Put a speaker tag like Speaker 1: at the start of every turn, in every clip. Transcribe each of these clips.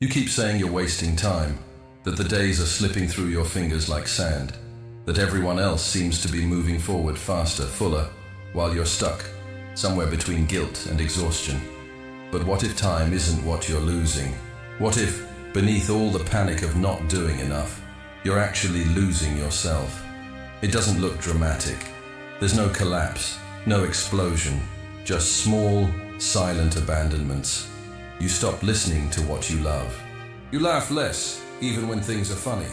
Speaker 1: You keep saying you're wasting time, that the days are slipping through your fingers like sand, that everyone else seems to be moving forward faster, fuller, while you're stuck, somewhere between guilt and exhaustion. But what if time isn't what you're losing? What if, beneath all the panic of not doing enough, you're actually losing yourself? It doesn't look dramatic. There's no collapse, no explosion, just small, silent abandonments. You stop listening to what you love. You laugh less, even when things are funny.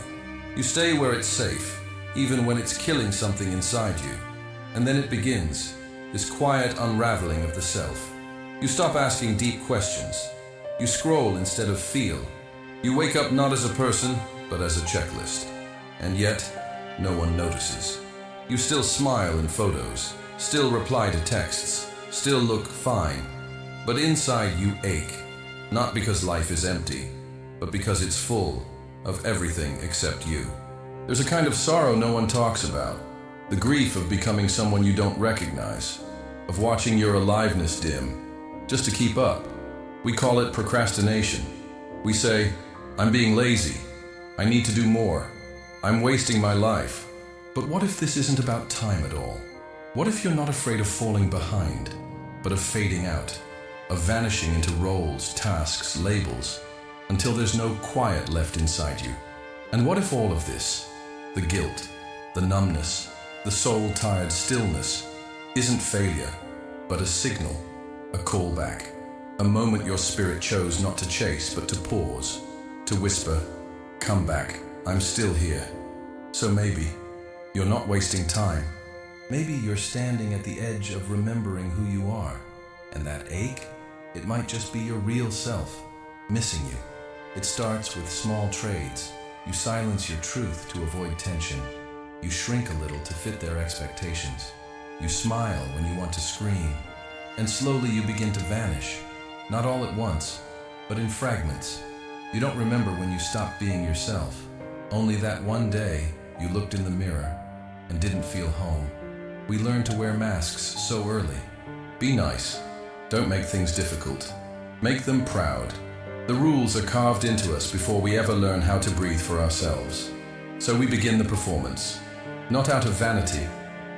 Speaker 1: You stay where it's safe, even when it's killing something inside you. And then it begins, this quiet unraveling of the self. You stop asking deep questions. You scroll instead of feel. You wake up not as a person, but as a checklist. And yet, no one notices. You still smile in photos, still reply to texts, still look fine. But inside you ache, not because life is empty, but because it's full of everything except you. There's a kind of sorrow no one talks about, the grief of becoming someone you don't recognize, of watching your aliveness dim, just to keep up. We call it procrastination. We say, I'm being lazy, I need to do more, I'm wasting my life. But what if this isn't about time at all? What if you're not afraid of falling behind, but of fading out, of vanishing into roles, tasks, labels, until there's no quiet left inside you? And what if all of this, the guilt, the numbness, the soul-tired stillness, isn't failure, but a signal, a callback, a moment your spirit chose not to chase, but to pause, to whisper, come back, I'm still here. So maybe you're not wasting time. Maybe you're standing at the edge of remembering who you are, and that ache, it might just be your real self, missing you. It starts with small trades. You silence your truth to avoid tension. You shrink a little to fit their expectations. You smile when you want to scream. And slowly you begin to vanish, not all at once, but in fragments. You don't remember when you stopped being yourself, only that one day you looked in the mirror and didn't feel home. We learn to wear masks so early. Be nice. Don't make things difficult. Make them proud. The rules are carved into us before we ever learn how to breathe for ourselves. So we begin the performance, not out of vanity,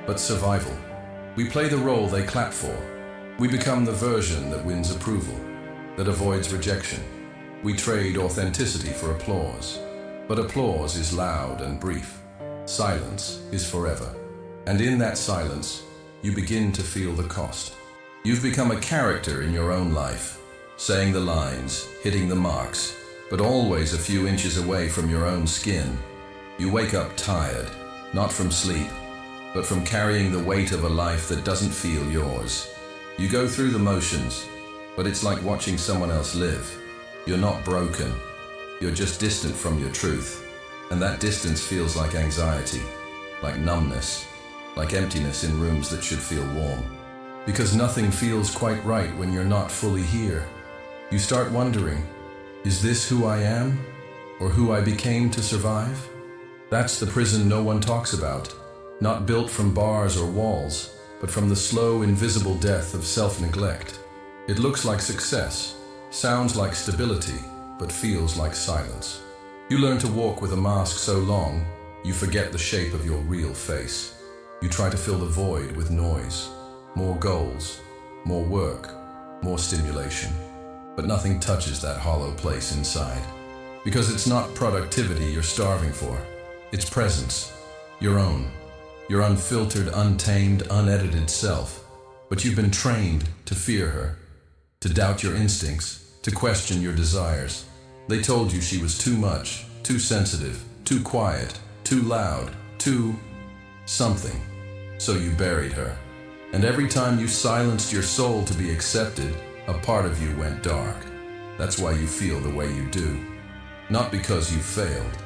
Speaker 1: but survival. We play the role they clap for. We become the version that wins approval, that avoids rejection. We trade authenticity for applause. But applause is loud and brief. Silence is forever. And in that silence, you begin to feel the cost. You've become a character in your own life, saying the lines, hitting the marks, but always a few inches away from your own skin. You wake up tired, not from sleep, but from carrying the weight of a life that doesn't feel yours. You go through the motions, but it's like watching someone else live. You're not broken, you're just distant from your truth, and that distance feels like anxiety, like numbness, like emptiness in rooms that should feel warm. Because nothing feels quite right when you're not fully here. You start wondering, is this who I am, or who I became to survive? That's the prison no one talks about, not built from bars or walls, but from the slow, invisible death of self-neglect. It looks like success, sounds like stability, but feels like silence. You learn to walk with a mask so long, you forget the shape of your real face. You try to fill the void with noise, more goals, more work, more stimulation. But nothing touches that hollow place inside. Because it's not productivity you're starving for. It's presence, your own, your unfiltered, untamed, unedited self. But you've been trained to fear her, to doubt your instincts, to question your desires. They told you she was too much, too sensitive, too quiet, too loud, too something. So you buried her. And every time you silenced your soul to be accepted, a part of you went dark. That's why you feel the way you do. Not because you failed,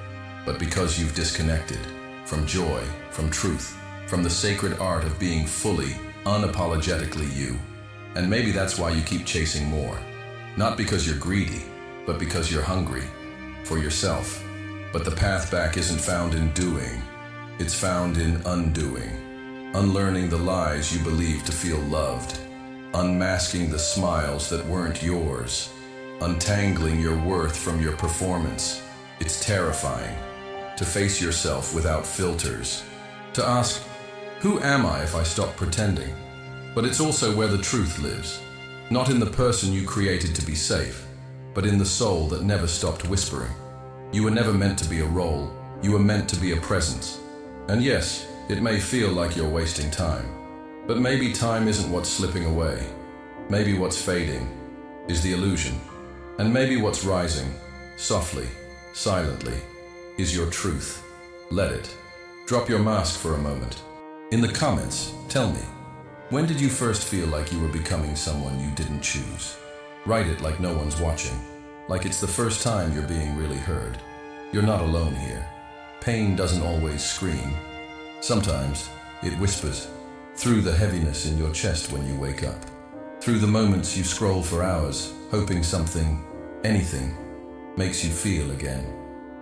Speaker 1: but because you've disconnected from joy, from truth, from the sacred art of being fully, unapologetically you. And maybe that's why you keep chasing more. Not because you're greedy, but because you're hungry for yourself. But the path back isn't found in doing, it's found in undoing. Unlearning the lies you believe to feel loved, unmasking the smiles that weren't yours, untangling your worth from your performance. It's terrifying to face yourself without filters, to ask, who am I if I stop pretending? But it's also where the truth lives, not in the person you created to be safe, but in the soul that never stopped whispering. You were never meant to be a role, you were meant to be a presence. And yes, it may feel like you're wasting time, but maybe time isn't what's slipping away. Maybe what's fading is the illusion. And maybe what's rising, softly, silently, is your truth. Let it. Drop your mask for a moment. In the comments, tell me, when did you first feel like you were becoming someone you didn't choose? Write it like no one's watching, like it's the first time you're being really heard. You're not alone here. Pain doesn't always scream. Sometimes it whispers through the heaviness in your chest when you wake up, through the moments you scroll for hours, hoping something, anything, makes you feel again.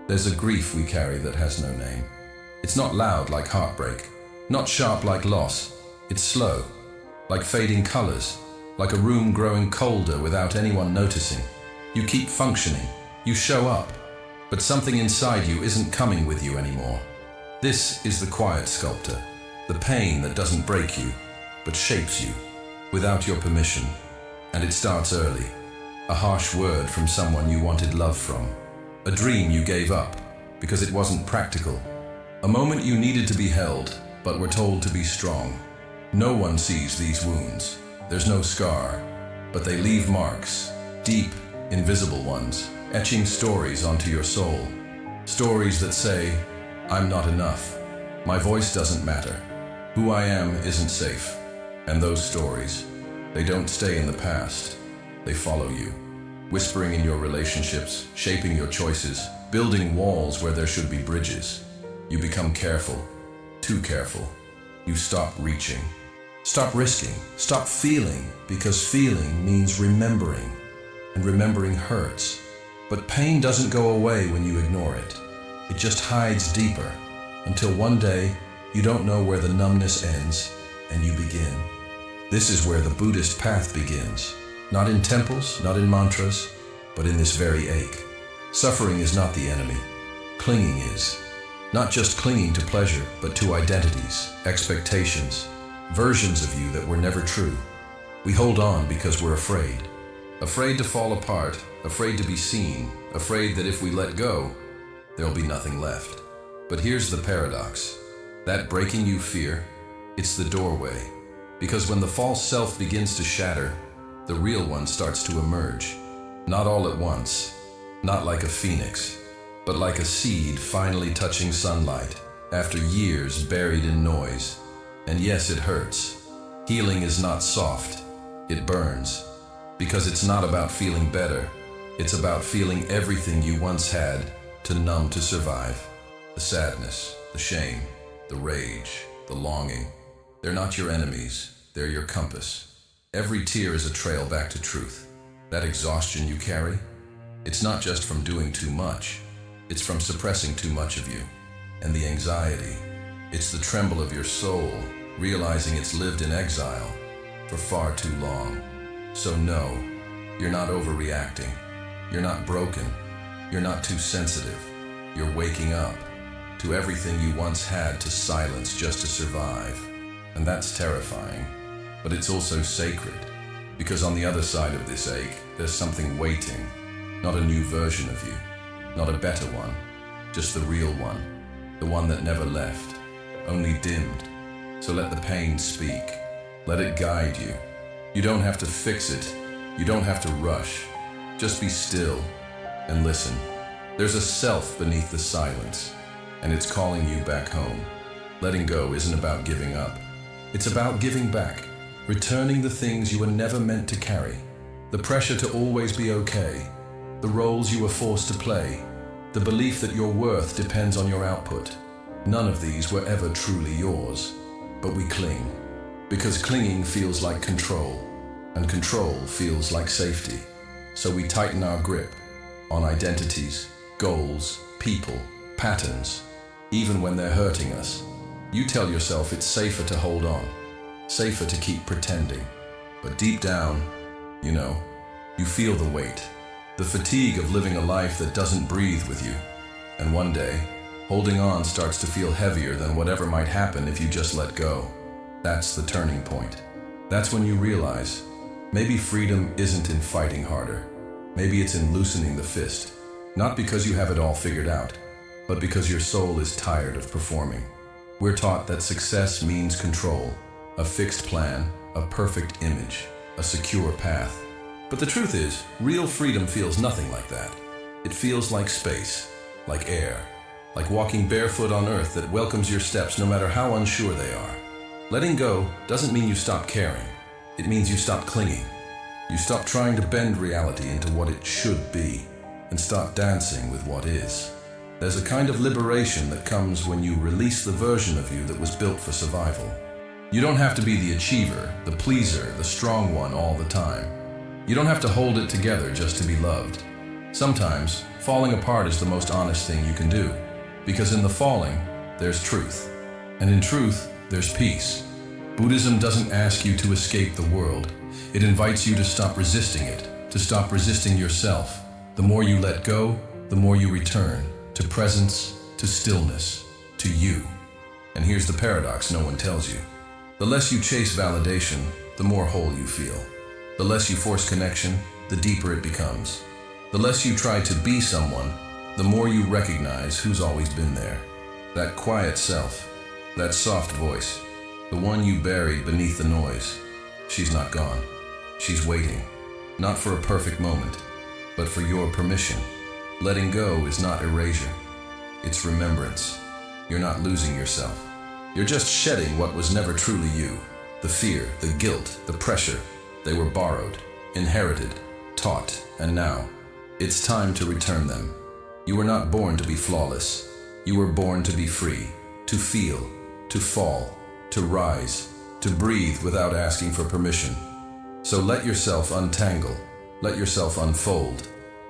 Speaker 1: There's a grief we carry that has no name. It's not loud like heartbreak, not sharp like loss. It's slow, like fading colors, like a room growing colder without anyone noticing. You keep functioning, you show up, but something inside you isn't coming with you anymore. This is the quiet sculptor, the pain that doesn't break you, but shapes you, without your permission. And it starts early. A harsh word from someone you wanted love from. A dream you gave up because it wasn't practical. A moment you needed to be held, but were told to be strong. No one sees these wounds. There's no scar, but they leave marks, deep, invisible ones, etching stories onto your soul. Stories that say, I'm not enough. My voice doesn't matter. Who I am isn't safe. And those stories, they don't stay in the past. They follow you, whispering in your relationships, shaping your choices, building walls where there should be bridges. You become careful, too careful. You stop reaching. Stop risking, stop feeling, because feeling means remembering, and remembering hurts. But pain doesn't go away when you ignore it. It just hides deeper, until one day you don't know where the numbness ends, and you begin. This is where the Buddhist path begins, not in temples, not in mantras, but in this very ache. Suffering is not the enemy, clinging is. Not just clinging to pleasure, but to identities, expectations, versions of you that were never true. We hold on because we're afraid. Afraid to fall apart, afraid to be seen, afraid that if we let go, there'll be nothing left. But here's the paradox. That breaking you fear, it's the doorway. Because when the false self begins to shatter, the real one starts to emerge. Not all at once, not like a phoenix, but like a seed finally touching sunlight after years buried in noise. And yes, it hurts. Healing is not soft, it burns. Because it's not about feeling better, it's about feeling everything you once had to numb to survive. The sadness, the shame, the rage, the longing. They're not your enemies, they're your compass. Every tear is a trail back to truth. That exhaustion you carry, it's not just from doing too much, it's from suppressing too much of you. And the anxiety, it's the tremble of your soul, realizing it's lived in exile for far too long. So no, you're not overreacting. You're not broken. You're not too sensitive. You're waking up to everything you once had to silence just to survive. And that's terrifying, but it's also sacred, because on the other side of this ache, there's something waiting. Not a new version of you, not a better one, just the real one, the one that never left, only dimmed. So let the pain speak. Let it guide you. You don't have to fix it. You don't have to rush. Just be still and listen. There's a self beneath the silence, and it's calling you back home. Letting go isn't about giving up. It's about giving back, returning the things you were never meant to carry. The pressure to always be okay, the roles you were forced to play, the belief that your worth depends on your output. None of these were ever truly yours, but we cling. Because clinging feels like control, and control feels like safety. So we tighten our grip on identities, goals, people, patterns, even when they're hurting us. You tell yourself it's safer to hold on, safer to keep pretending. But deep down, you feel the weight, the fatigue of living a life that doesn't breathe with you. And one day, holding on starts to feel heavier than whatever might happen if you just let go. That's the turning point. That's when you realize, maybe freedom isn't in fighting harder. Maybe it's in loosening the fist. Not because you have it all figured out, but because your soul is tired of performing. We're taught that success means control, a fixed plan, a perfect image, a secure path. But the truth is, real freedom feels nothing like that. It feels like space, like air, like walking barefoot on earth that welcomes your steps no matter how unsure they are. Letting go doesn't mean you stop caring. It means you stop clinging. You stop trying to bend reality into what it should be and start dancing with what is. There's a kind of liberation that comes when you release the version of you that was built for survival. You don't have to be the achiever, the pleaser, the strong one all the time. You don't have to hold it together just to be loved. Sometimes, falling apart is the most honest thing you can do, because in the falling, there's truth. And in truth, there's peace. Buddhism doesn't ask you to escape the world. It invites you to stop resisting it, to stop resisting yourself. The more you let go, the more you return to presence, to stillness, to you. And here's the paradox no one tells you. The less you chase validation, the more whole you feel. The less you force connection, the deeper it becomes. The less you try to be someone, the more you recognize who's always been there. That quiet self, that soft voice, the one you buried beneath the noise. She's not gone. She's waiting, not for a perfect moment, but for your permission. Letting go is not erasure. It's remembrance. You're not losing yourself. You're just shedding what was never truly you. The fear, the guilt, the pressure. They were borrowed, inherited, taught, and now it's time to return them. You were not born to be flawless. You were born to be free, to feel, to fall, to rise, to breathe without asking for permission. So let yourself untangle, let yourself unfold.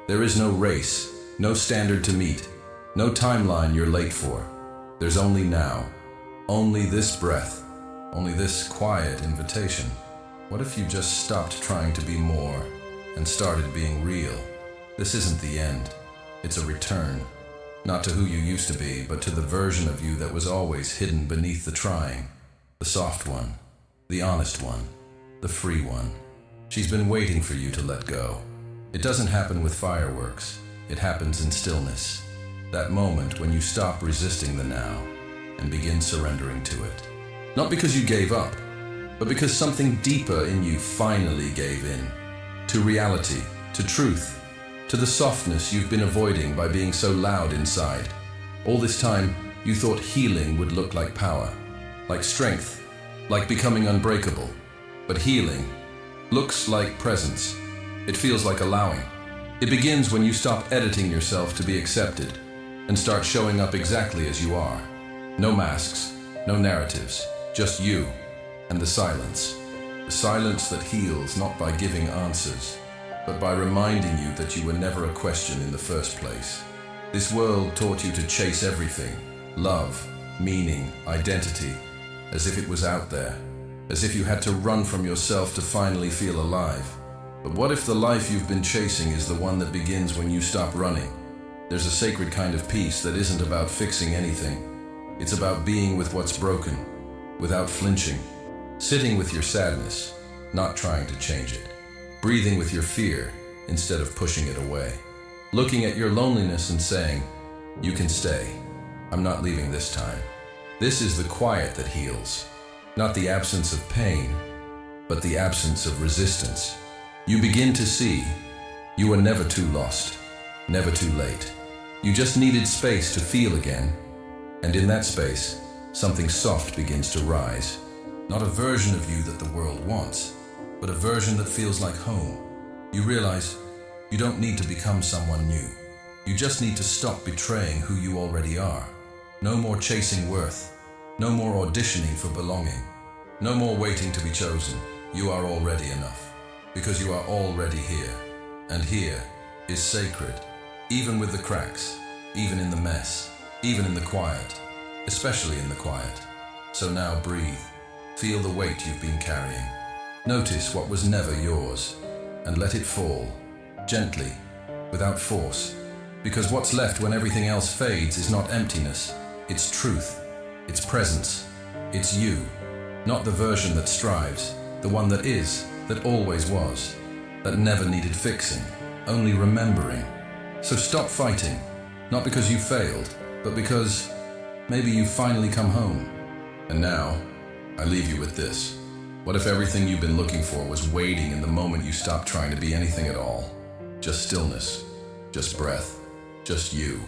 Speaker 1: There is no race, no standard to meet, no timeline you're late for. There's only now, only this breath, only this quiet invitation. What if you just stopped trying to be more and started being real? This isn't the end. It's a return, not to who you used to be, but to the version of you that was always hidden beneath the trying. The soft one, the honest one, the free one. She's been waiting for you to let go. It doesn't happen with fireworks. It happens in stillness. That moment when you stop resisting the now and begin surrendering to it. Not because you gave up, but because something deeper in you finally gave in. To reality, to truth, to the softness you've been avoiding by being so loud inside. All this time, you thought healing would look like power, like strength, like becoming unbreakable. But healing looks like presence. It feels like allowing. It begins when you stop editing yourself to be accepted and start showing up exactly as you are. No masks, no narratives, just you and the silence. The silence that heals not by giving answers, but by reminding you that you were never a question in the first place. This world taught you to chase everything, love, meaning, identity, as if it was out there, as if you had to run from yourself to finally feel alive. But what if the life you've been chasing is the one that begins when you stop running? There's a sacred kind of peace that isn't about fixing anything. It's about being with what's broken, without flinching, sitting with your sadness, not trying to change it, breathing with your fear instead of pushing it away, looking at your loneliness and saying, you can stay. I'm not leaving this time. This is the quiet that heals, not the absence of pain, but the absence of resistance. You begin to see you were never too lost, never too late. You just needed space to feel again. And in that space, something soft begins to rise. Not a version of you that the world wants, but a version that feels like home. You realize you don't need to become someone new. You just need to stop betraying who you already are. No more chasing worth. No more auditioning for belonging. No more waiting to be chosen. You are already enough, because you are already here. And here is sacred, even with the cracks, even in the mess, even in the quiet, especially in the quiet. So now breathe. Feel the weight you've been carrying. Notice what was never yours, and let it fall, gently, without force. Because what's left when everything else fades is not emptiness, it's truth, it's presence, it's you. Not the version that strives, the one that is, that always was, that never needed fixing, only remembering. So stop fighting, not because you failed, but because maybe you've finally come home. And now, I leave you with this. What if everything you've been looking for was waiting in the moment you stopped trying to be anything at all? Just stillness, just breath, just you.